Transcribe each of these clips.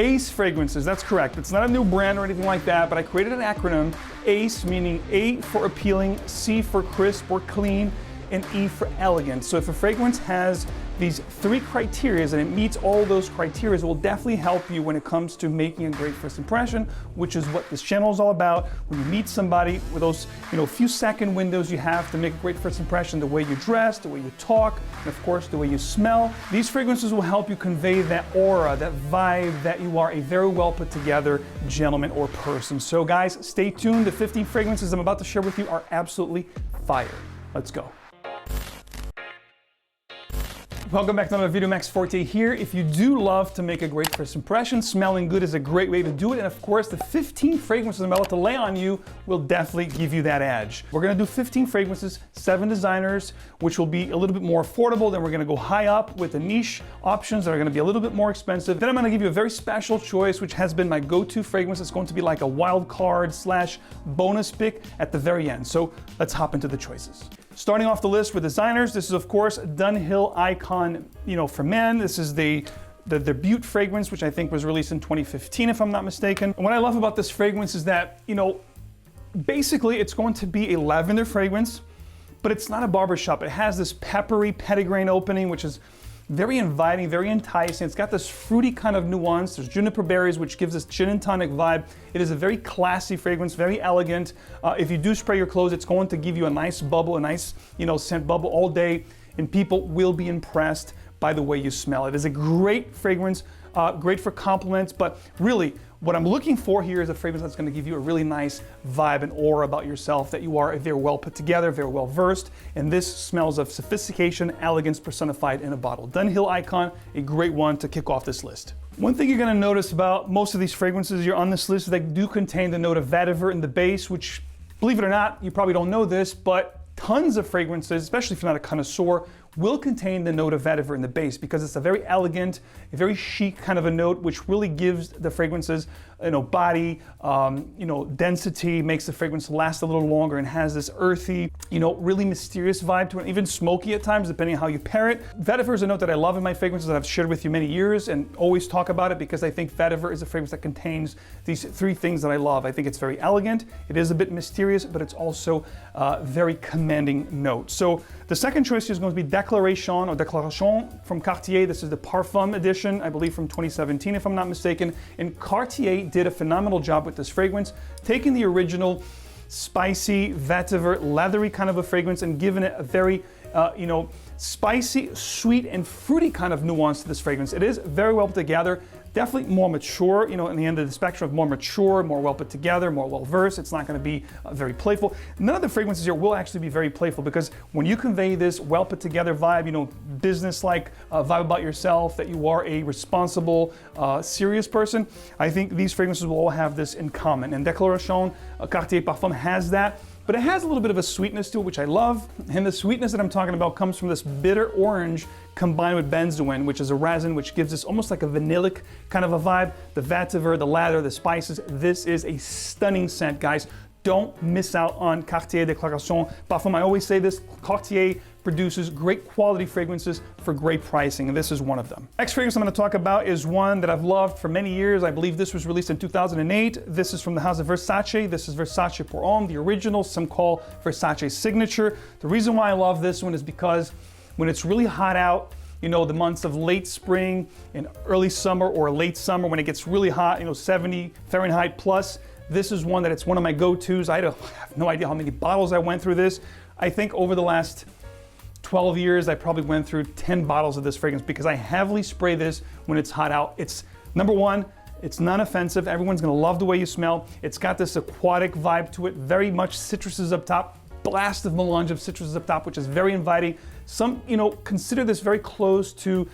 ACE Fragrances, that's correct. It's not a new brand or anything like that, but I created an acronym, ACE, meaning A for appealing, C for crisp or clean, and E for elegant. So if a fragrance has these 3 criteria and it meets all those criteria, it will definitely help you when it comes to making a great first impression, which is what this channel is all about. When you meet somebody, with those few second windows you have to make a great first impression, the way you dress, the way you talk, and of course the way you smell. These fragrances will help you convey that aura, that vibe that you are a very well put together gentleman or person. So guys, stay tuned. The 15 fragrances I'm about to share with you are absolutely fire. Let's go. Welcome back to another video. Max Forti here. If you do love to make a great first impression, smelling good is a great way to do it. And of course, the 15 fragrances I'm about to lay on you will definitely give you that edge. We're gonna do 15 fragrances, 7 designers, which will be a little bit more affordable. Then we're gonna go high up with the niche options that are gonna be a little bit more expensive. Then I'm gonna give you a very special choice, which has been my go-to fragrance. It's going to be like a wild card / bonus pick at the very end. So let's hop into the choices. Starting off the list with designers, this is of course Dunhill Icon, for men. This is the Butte fragrance, which I think was released in 2015, if I'm not mistaken. And what I love about this fragrance is that, basically it's going to be a lavender fragrance, but it's not a barbershop. It has this peppery petitgrain opening, which is very inviting, very enticing. It's got this fruity kind of nuance. There's juniper berries, which gives this gin and tonic vibe. It is a very classy fragrance, very elegant. If you do spray your clothes, it's going to give you a nice bubble, a nice, scent bubble all day, and people will be impressed by the way you smell. It is a great fragrance, great for compliments, but really, what I'm looking for here is a fragrance that's gonna give you a really nice vibe and aura about yourself, that you are very well put together, very well versed, and this smells of sophistication, elegance personified in a bottle. Dunhill Icon, a great one to kick off this list. One thing you're gonna notice about most of these fragrances you're on this list is they do contain the note of vetiver in the base, which, believe it or not, you probably don't know this, but tons of fragrances, especially if you're not a connoisseur, will contain the note of vetiver in the base because it's a very elegant, a very chic kind of a note, which really gives the fragrances, body, density, makes the fragrance last a little longer, and has this earthy, really mysterious vibe to it, even smoky at times, depending on how you pair it. Vetiver is a note that I love in my fragrances that I've shared with you many years and always talk about it because I think vetiver is a fragrance that contains these 3 things that I love. I think it's very elegant, it is a bit mysterious, but it's also a very commanding note. So the second choice is going to be Declaration from Cartier. This is the Parfum edition, I believe from 2017, if I'm not mistaken. And Cartier did a phenomenal job with this fragrance, taking the original spicy, vetiver, leathery kind of a fragrance and giving it a very, spicy, sweet, and fruity kind of nuance to this fragrance. It is very well put together. Definitely more mature, in the end of the spectrum of more mature, more well put together, more well versed. It's not going to be very playful. None of the fragrances here will actually be very playful because when you convey this well put together vibe, business-like vibe about yourself, that you are a responsible, serious person, I think these fragrances will all have this in common. And Declaration Cartier Parfum has that. But it has a little bit of a sweetness to it, which I love. And the sweetness that I'm talking about comes from this bitter orange combined with benzoin, which is a resin which gives us almost like a vanillic kind of a vibe. The vetiver, the lather, the spices. This is a stunning scent, guys. Don't miss out on Cartier Declaration Parfum. I always say this, Cartier produces great quality fragrances for great pricing, and this is one of them. Next fragrance I'm going to talk about is one that I've loved for many years. I believe this was released in 2008. This is from the house of Versace. This is Versace Pour Homme, the original, some call Versace Signature. The reason why I love this one is because when it's really hot out, the months of late spring and early summer or late summer, when it gets really hot, 70 Fahrenheit plus, this is one that it's one of my go-tos. I have no idea how many bottles I went through this. I think over the last 12 years, I probably went through 10 bottles of this fragrance because I heavily spray this when it's hot out. It's, number one, it's non-offensive. Everyone's gonna love the way you smell. It's got this aquatic vibe to it, very much citruses up top, blast of melange of citruses up top, which is very inviting. Some, consider this very close to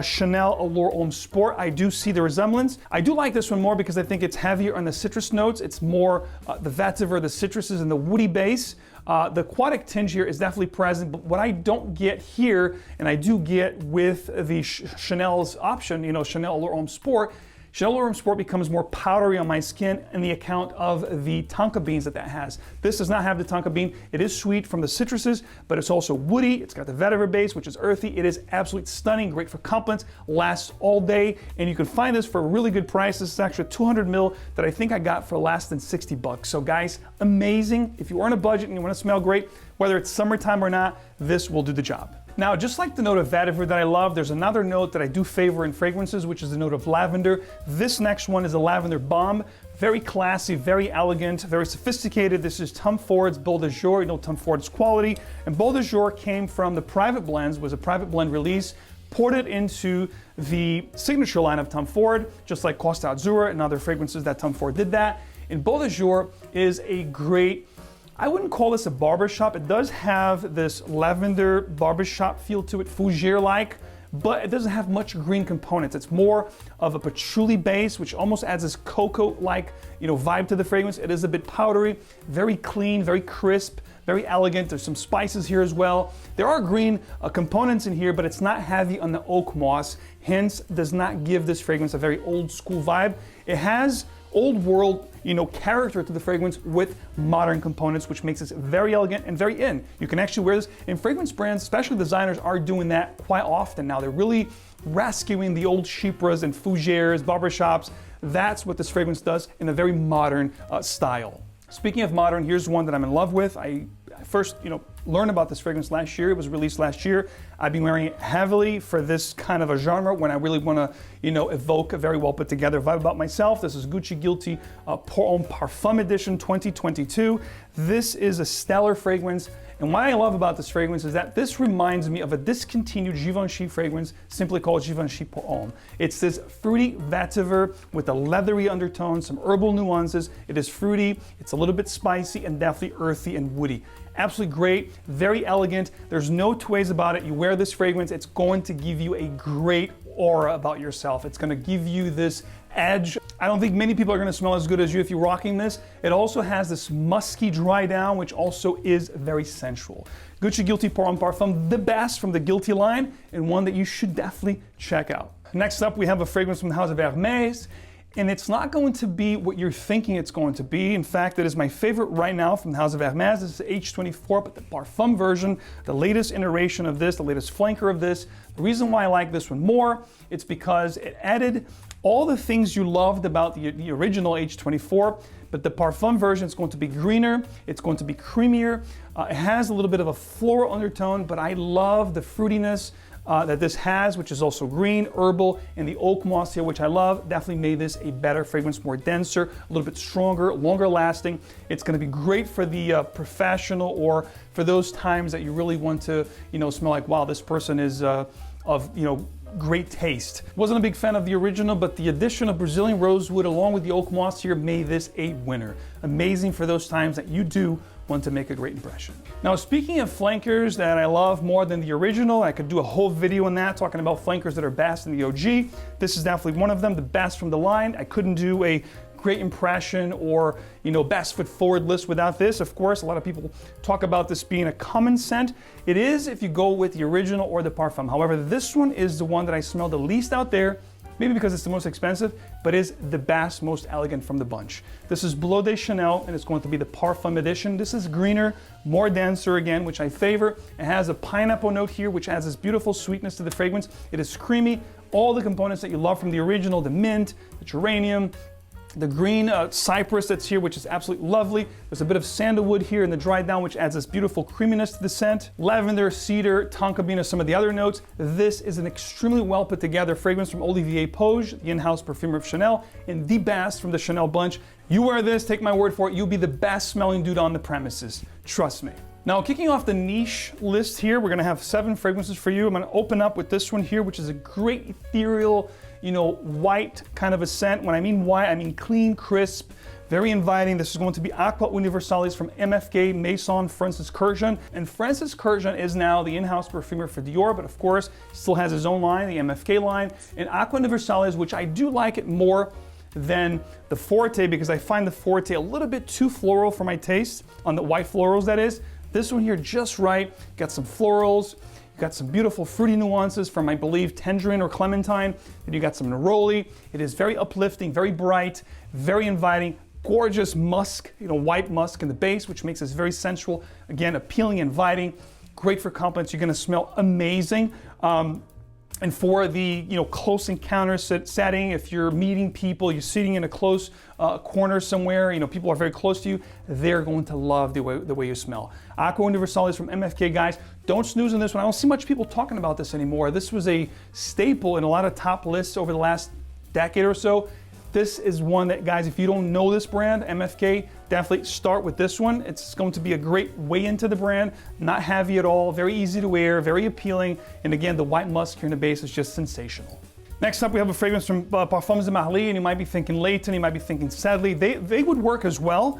Chanel Allure Homme Sport. I do see the resemblance. I do like this one more because I think it's heavier on the citrus notes. It's more the vetiver, the citruses, and the woody base. The aquatic tinge here is definitely present, but what I don't get here, and I do get with the Chanel's option, Chanel Allure Homme Sport, Chanel L'Homme Sport becomes more powdery on my skin in the account of the tonka beans that has. This does not have the tonka bean. It is sweet from the citruses, but it's also woody. It's got the vetiver base, which is earthy. It is absolutely stunning, great for compliments, lasts all day, and you can find this for a really good price. This is actually a 200 ml that I think I got for less than 60 bucks. So guys, amazing. If you are on a budget and you want to smell great, whether it's summertime or not, this will do the job. Now, just like the note of vetiver that I love, there's another note that I do favor in fragrances, which is the note of lavender. This next one is a lavender bomb. Very classy, very elegant, very sophisticated. This is Tom Ford's Bold de Jour. You know Tom Ford's quality. And Bold de Jour came from the private blends, was a private blend release, poured it into the signature line of Tom Ford, just like Costa Azzurra and other fragrances that Tom Ford did that. And Bold de Jour is a great, I wouldn't call this a barbershop. It does have this lavender barbershop feel to it, fougere-like, but it doesn't have much green components. It's more of a patchouli base, which almost adds this cocoa-like, vibe to the fragrance. It is a bit powdery, very clean, very crisp, very elegant. There's some spices here as well. There are green components in here, but it's not heavy on the oak moss, hence does not give this fragrance a very old school vibe. It has old world, character to the fragrance with modern components, which makes this very elegant and very in. You can actually wear this, and fragrance brands, especially designers, are doing that quite often now. They're really rescuing the old chypres and fougères, barbershops. That's what this fragrance does in a very modern style. Speaking of modern, here's one that I'm in love with. I first, learned about this fragrance last year. It was released last year. I've been wearing it heavily for this kind of a genre when I really want to, evoke a very well put together vibe about myself. This is Gucci Guilty Pour Homme Parfum Edition 2022. This is a stellar fragrance. And what I love about this fragrance is that this reminds me of a discontinued Givenchy fragrance simply called Givenchy Pour Homme. It's this fruity vetiver with a leathery undertone, some herbal nuances. It is fruity, it's a little bit spicy, and definitely earthy and woody. Absolutely great, very elegant. There's no two ways about it. You wear this fragrance, it's going to give you a great aura about yourself. It's going to give you this edge. I don't think many people are going to smell as good as you if you're rocking this. It also has this musky dry down, which also is very sensual. Gucci Guilty Pour Homme Parfum, the best from the Guilty line, and one that you should definitely check out. Next up, we have a fragrance from the house of Hermès. And it's not going to be what you're thinking it's going to be. In fact, it is my favorite right now from the house of Hermès. This is H24, but the Parfum version, the latest iteration of this, the latest flanker of this. The reason why I like this one more, it's because it added all the things you loved about the original H24, but the Parfum version is going to be greener, it's going to be creamier. It has a little bit of a floral undertone, but I love the fruitiness that this has, which is also green, herbal, and the oak moss here, which I love, definitely made this a better fragrance, more denser, a little bit stronger, longer lasting. It's going to be great for the professional or for those times that you really want to, smell like, wow, this person is of, great taste. Wasn't a big fan of the original, but the addition of Brazilian rosewood along with the oak moss here made this a winner. Amazing for those times that you do want to make a great impression. Now, speaking of flankers that I love more than the original, I could do a whole video on that, talking about flankers that are best in the OG. This is definitely one of them, the best from the line. I couldn't do a great impression or, best foot forward list without this. Of course, a lot of people talk about this being a common scent. It is if you go with the original or the Parfum. However, this one is the one that I smell the least out there, maybe because it's the most expensive, but is the best, most elegant from the bunch. This is Bleu de Chanel, and it's going to be the Parfum edition. This is greener, more denser again, which I favor. It has a pineapple note here, which adds this beautiful sweetness to the fragrance. It is creamy, all the components that you love from the original, the mint, the geranium, the green cypress that's here, which is absolutely lovely. There's a bit of sandalwood here in the dry down, which adds this beautiful creaminess to the scent. Lavender, cedar, tonka bean are some of the other notes. This is an extremely well put together fragrance from Olivier Poge, the in-house perfumer of Chanel, and the best from the Chanel bunch. You wear this, take my word for it, you'll be the best smelling dude on the premises. Trust me. Now, kicking off the niche list here, we're gonna have 7 fragrances for you. I'm gonna open up with this one here, which is a great ethereal, white kind of a scent. When I mean white, I mean clean, crisp, very inviting. This is going to be Aqua Universalis from MFK Maison Francis Kurkdjian. And Francis Kurkdjian is now the in-house perfumer for Dior, but of course, still has his own line, the MFK line. And Aqua Universalis, which I do like it more than the Forti, because I find the Forti a little bit too floral for my taste, on the white florals that is. This one here, just right, got some florals, You got some beautiful fruity nuances from, I believe, tangerine or clementine. Then you got some neroli. It is very uplifting, very bright, very inviting. Gorgeous musk, white musk in the base, which makes this very sensual. Again, appealing, inviting, great for compliments. You're gonna smell amazing. And for the close encounter setting, if you're meeting people, you're sitting in a close corner somewhere, people are very close to you, they're going to love the way you smell. Aqua Universalis from MFK, guys. Don't snooze on this one. I don't see much people talking about this anymore. This was a staple in a lot of top lists over the last decade or so. This is one that, guys, if you don't know this brand, MFK, definitely start with this one. It's going to be a great way into the brand, not heavy at all, very easy to wear, very appealing. And again, the white musk here in the base is just sensational. Next up, we have a fragrance from Parfums de Marly, and you might be thinking Layton, you might be thinking Sedley. They would work as well,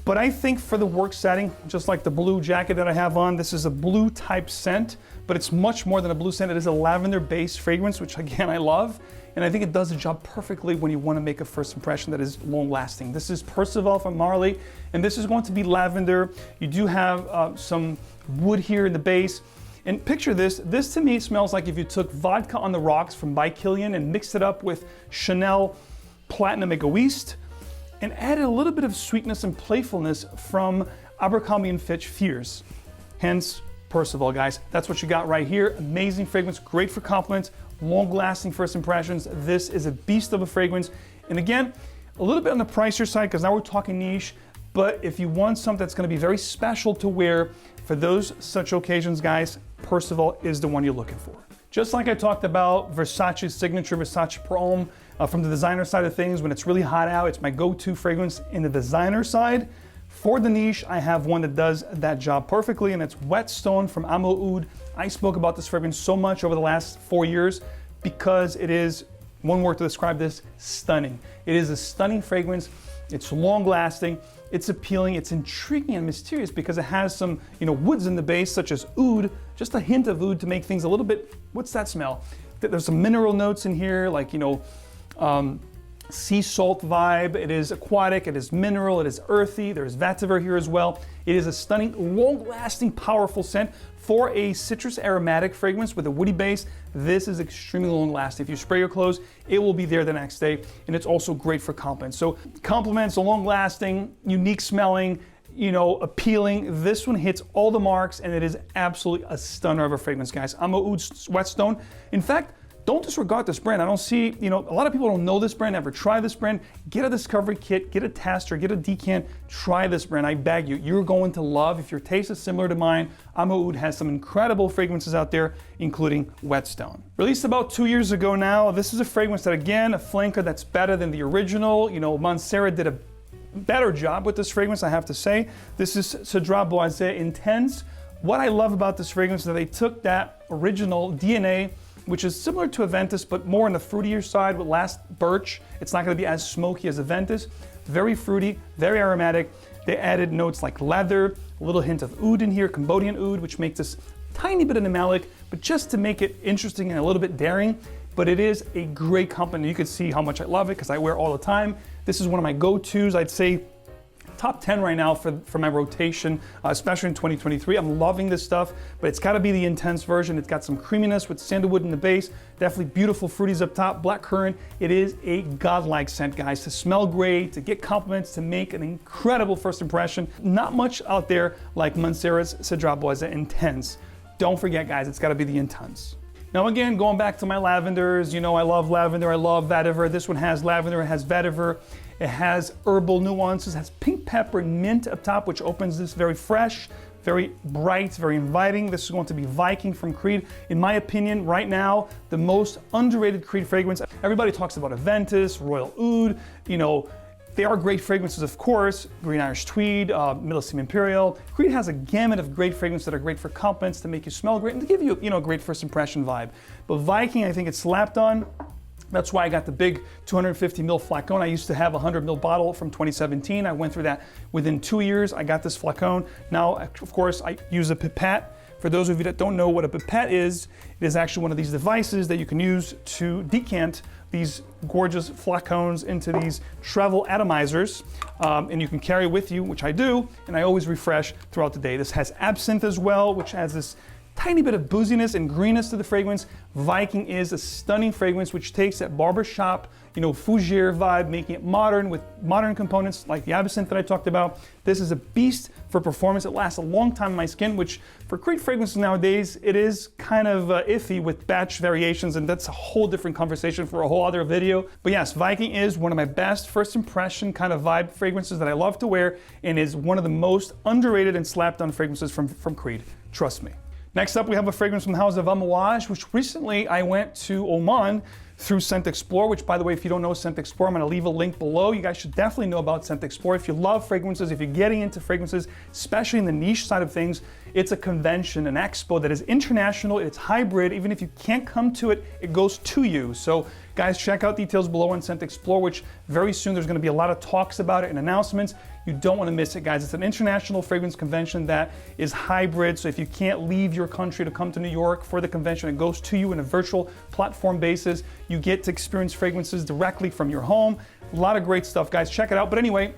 but I think for the work setting, just like the blue jacket that I have on, this is a blue type scent, but it's much more than a blue scent. It is a lavender-based fragrance, which again, I love. And I think it does the job perfectly when you want to make a first impression that is long-lasting. This is Percival from Marly, and this is going to be lavender. You do have some wood here in the base. And picture this. This to me smells like if you took vodka on the rocks from by Kilian and mixed it up with Chanel Platinum Egoist and added a little bit of sweetness and playfulness from Abercrombie & Fitch Fierce. Hence, Percival, guys. That's what you got right here. Amazing fragrance, great for compliments, long-lasting first impressions. This is a beast of a fragrance. And again, a little bit on the pricier side because now we're talking niche, but if you want something that's going to be very special to wear for those such occasions, guys, Percival is the one you're looking for. Just like I talked about Versace's signature Versace Pour Homme from the designer side of things, when it's really hot out, it's my go-to fragrance in the designer side. For the niche, I have one that does that job perfectly, and it's Whetstone from Amo Oud. I spoke about this fragrance so much over the last 4 years because it is, one word to describe this, stunning. It is a stunning fragrance. It's long-lasting, it's appealing, it's intriguing and mysterious because it has some, woods in the base, such as oud, just a hint of oud to make things a little bit, what's that smell? There's some mineral notes in here, like, sea salt vibe. It is aquatic, it is mineral, it is earthy. There's vetiver here as well. It is a stunning, long-lasting, powerful scent for a citrus aromatic fragrance with a woody base. This is extremely long-lasting. If you spray your clothes, it will be there the next day, and it's also great for compliments. So compliments, long-lasting, unique smelling, appealing. This one hits all the marks, and it is absolutely a stunner of a fragrance, guys. Amo Oud Whetstone. In fact, don't disregard this brand. I don't see, a lot of people don't know this brand, never try this brand. Get a discovery kit, get a tester, get a decant, try this brand. I beg you, you're going to love. If your taste is similar to mine, Amo Oud has some incredible fragrances out there, including Whetstone. Released about 2 years ago now, this is a fragrance that, again, a flanker that's better than the original. Montserrat did a better job with this fragrance, I have to say. This is Cedrat Boisé Intense. What I love about this fragrance is that they took that original DNA, which is similar to Aventus, but more on the fruitier side with last birch. It's not gonna be as smoky as Aventus. Very fruity, very aromatic. They added notes like leather, a little hint of oud in here, Cambodian oud, which makes this tiny bit animalic, but just to make it interesting and a little bit daring. But it is a great company. You can see how much I love it because I wear it all the time. This is one of my go-tos. I'd say top 10 right now for my rotation, especially in 2023. I'm loving this stuff, but it's gotta be the intense version. It's got some creaminess with sandalwood in the base, definitely beautiful fruities up top, blackcurrant. It is a godlike scent, guys, to smell great, to get compliments, to make an incredible first impression. Not much out there like Montserrat's Cedrat Boisé Intense. Don't forget, guys, it's gotta be the Intense. Now again, going back to my lavenders, I love lavender, I love vetiver. This one has lavender, it has vetiver. It has herbal nuances, it has pink pepper and mint up top, which opens this very fresh, very bright, very inviting. This is going to be Viking from Creed. In my opinion, right now, the most underrated Creed fragrance. Everybody talks about Aventus, Royal Oud, they are great fragrances, of course. Green Irish Tweed, Millésime Imperial. Creed has a gamut of great fragrances that are great for compliments, to make you smell great, and to give you, a great first impression vibe. But Viking, I think it's slapped on. That's why I got the big 250 ml flacon. I used to have a 100 ml bottle from 2017. I went through that within 2 years. I got this flacon. Now, of course, I use a pipette. For those of you that don't know what a pipette is, it is actually one of these devices that you can use to decant these gorgeous flacons into these travel atomizers, and you can carry with you, which I do, and I always refresh throughout the day. This has absinthe as well, which has this tiny bit of booziness and greenness to the fragrance. Viking is a stunning fragrance which takes that barbershop, fougere vibe, making it modern with modern components like the absinthe that I talked about. This is a beast for performance. It lasts a long time in my skin, which for great fragrances nowadays, it is kind of iffy with batch variations, and that's a whole different conversation for a whole other video. But yes, Viking is one of my best first impression kind of vibe fragrances that I love to wear, and is one of the most underrated and slapped on fragrances from Creed. Trust me. Next up, we have a fragrance from the house of Amouage, which recently I went to Oman through ScentXplore, which, by the way, if you don't know ScentXplore, I'm going to leave a link below. You guys should definitely know about ScentXplore. If you love fragrances, if you're getting into fragrances, especially in the niche side of things, it's a convention, an expo that is international, it's hybrid. Even if you can't come to it, it goes to you. So guys, check out details below on ScentXplore, which very soon there's going to be a lot of talks about it and announcements. You don't want to miss it, guys. It's an international fragrance convention that is hybrid. So if you can't leave your country to come to New York for the convention, it goes to you in a virtual platform basis. You get to experience fragrances directly from your home. A lot of great stuff, guys. Check it out. But anyway,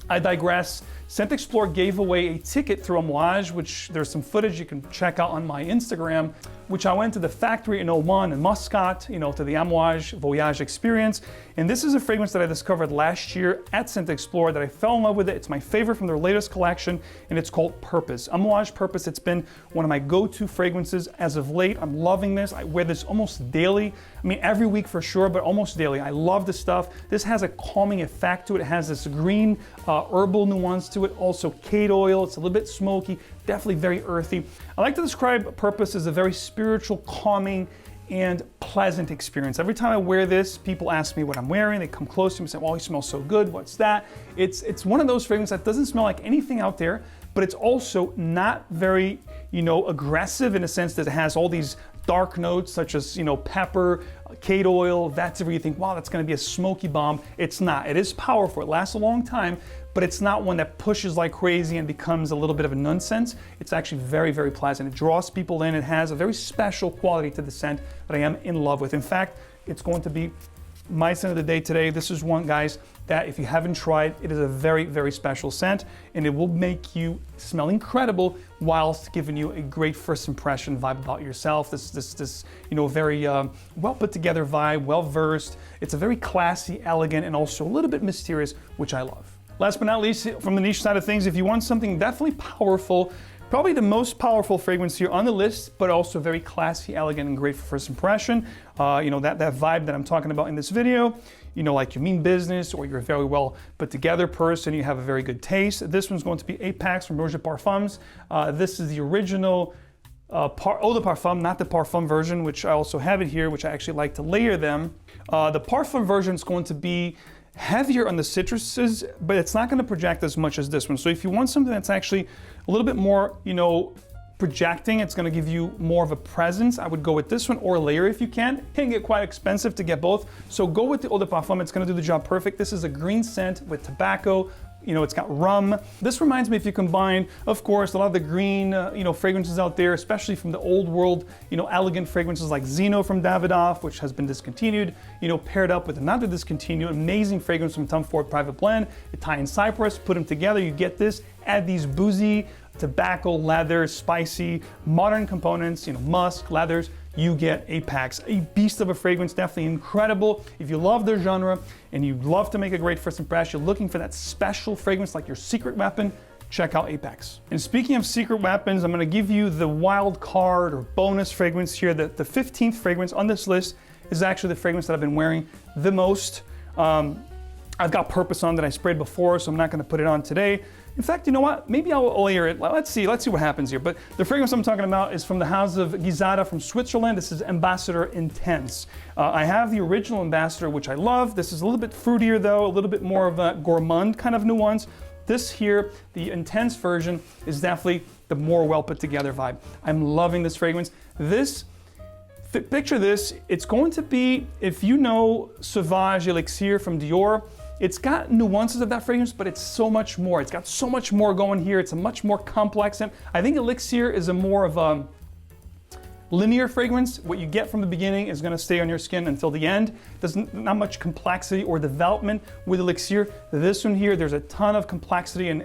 I digress. ScentXplore gave away a ticket through Amouage, which there's some footage you can check out on my Instagram, which I went to the factory in Oman in Muscat, to the Amouage Voyage experience. And this is a fragrance that I discovered last year at ScentXplore that I fell in love with it. It's my favorite from their latest collection, and it's called Purpose. Amouage Purpose, it's been one of my go-to fragrances as of late. I'm loving this. I wear this almost daily. I mean, every week for sure, but almost daily. I love this stuff. This has a calming effect to it. It has this green herbal nuance to it, also cade oil. It's a little bit smoky, definitely very earthy. I like to describe Purpose as a very spiritual, calming, and pleasant experience. Every time I wear this, people ask me what I'm wearing. They come close to me and say, "Oh, you smell so good. What's that?" It's one of those fragrances that doesn't smell like anything out there, but it's also not very, aggressive in a sense that it has all these dark notes such as, pepper, cade oil. That's where you think, wow, that's going to be a smoky bomb. It's not. It is powerful. It lasts a long time, but it's not one that pushes like crazy and becomes a little bit of a nonsense. It's actually very, very pleasant. It draws people in. It has a very special quality to the scent that I am in love with. In fact, it's going to be my scent of the day today. This is one, guys, that if you haven't tried, it is a very, very special scent, and it will make you smell incredible whilst giving you a great first impression vibe about yourself. This very well put together vibe, well versed. It's a very classy, elegant, and also a little bit mysterious, which I love. Last but not least, from the niche side of things, if you want something definitely powerful, probably the most powerful fragrance here on the list, but also very classy, elegant, and great for first impression. That vibe that I'm talking about in this video, like you mean business, or you're a very well put together person, you have a very good taste. This one's going to be Apex from Niche Perfumes. This is the original Eau de Parfum, not the Parfum version, which I also have it here, which I actually like to layer them. The Parfum version is going to be heavier on the citruses, but it's not going to project as much as this one. So if you want something that's actually a little bit more, projecting, it's going to give you more of a presence, I would go with this one, or layer if you can. It can get quite expensive to get both, so go with the Eau de Parfum. It's going to do the job perfect. This is a green scent with tobacco. It's got rum. This reminds me, if you combine, of course, a lot of the green, fragrances out there, especially from the old world, elegant fragrances like Zeno from Davidoff, which has been discontinued, paired up with another discontinued, amazing fragrance from Tom Ford Private Blend, Italian Cypress, put them together, you get this, add these boozy, tobacco, leather, spicy, modern components, musk, leathers, you get Apex, a beast of a fragrance, definitely incredible. If you love the genre and you love to make a great first impression, you're looking for that special fragrance like your secret weapon, check out Apex. And speaking of secret weapons, I'm gonna give you the wild card or bonus fragrance here. The 15th fragrance on this list is actually the fragrance that I've been wearing the most. I've got Purpose on that I sprayed before, so I'm not gonna put it on today. In fact, you know what? Maybe I'll layer it. Let's see what happens here. But the fragrance I'm talking about is from the house of Gizada from Switzerland. This is Ambassador Intense. I have the original Ambassador, which I love. This is a little bit fruitier though, a little bit more of a gourmand kind of nuance. This here, the Intense version, is definitely the more well put together vibe. I'm loving this fragrance. Picture this, it's going to be, if you know Sauvage Elixir from Dior, it's got nuances of that fragrance, but it's so much more. It's got so much more going here. It's a much more complex scent. I think Elixir is a more of linear fragrance. What you get from the beginning is gonna stay on your skin until the end. There's not much complexity or development with Elixir. This one here, there's a ton of complexity and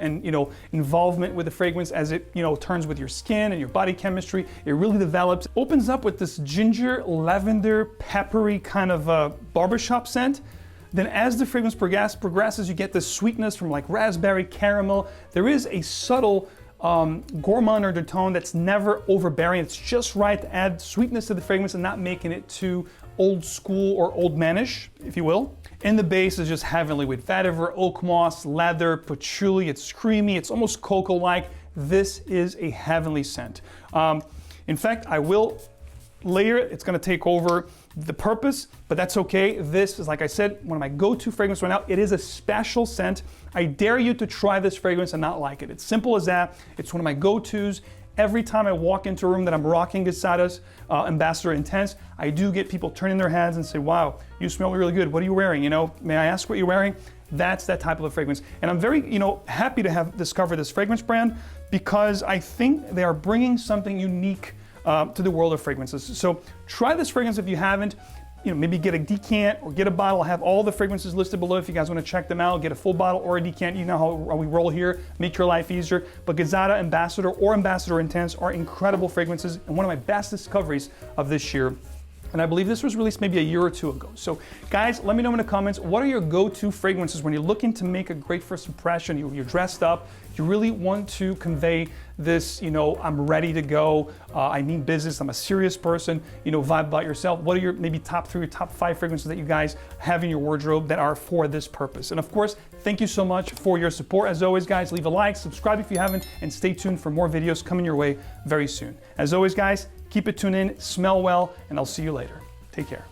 involvement with the fragrance as it turns with your skin and your body chemistry. It really develops. Opens up with this ginger, lavender, peppery kind of barbershop scent. Then as the fragrance progresses, you get this sweetness from like raspberry, caramel. There is a subtle gourmand undertone that's never overbearing. It's just right to add sweetness to the fragrance and not making it too old school or old manish, if you will. And the base is just heavenly with vetiver, oak moss, leather, patchouli. It's creamy, it's almost cocoa-like. This is a heavenly scent. In fact, I will layer it. It's gonna take over the purpose, but that's okay. This is, like I said, one of my go-to fragrances right now. It is a special scent. I dare you to try this fragrance and not like it. It's simple as that. It's one of my go-tos. Every time I walk into a room that I'm rocking Gazzara's Ambassador Intense, I do get people turning their heads and say, wow, you smell really good. What are you wearing? May I ask what you're wearing? That's that type of a fragrance. And I'm very, happy to have discovered this fragrance brand because I think they are bringing something unique to the world of fragrances. So try this fragrance if you haven't. Maybe get a decant or get a bottle. I'll have all the fragrances listed below if you guys want to check them out. Get a full bottle or a decant. You know how we roll here. Make your life easier. But Gazzara Ambassador or Ambassador Intense are incredible fragrances and one of my best discoveries of this year. And I believe this was released maybe a year or two ago. So guys, let me know in the comments, what are your go-to fragrances when you're looking to make a great first impression? You're dressed up, you really want to convey this, I'm ready to go, I mean business, I'm a serious person, vibe about yourself. What are your maybe top 3 or top 5 fragrances that you guys have in your wardrobe that are for this purpose? And of course, thank you so much for your support. As always, guys, leave a like, subscribe if you haven't, and stay tuned for more videos coming your way very soon. As always, guys, keep it tuned in, smell well, and I'll see you later. Take care.